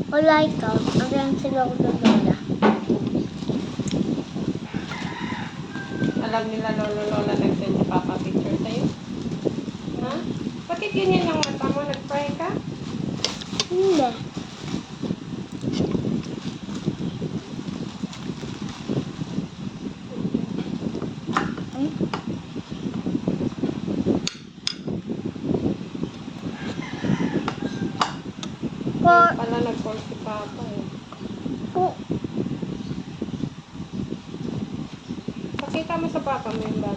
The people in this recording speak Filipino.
Wala ikaw. Hanggang sila ko sa lola. Alam nila lolo-lola nag-send si Papa picture sa'yo? Ha? Bakit ganyan ang mata mo? Nag-cry ka? Hindi. Ngayon pala nag-call si Papa eh. Pakita mo sa Papa mo yung bag.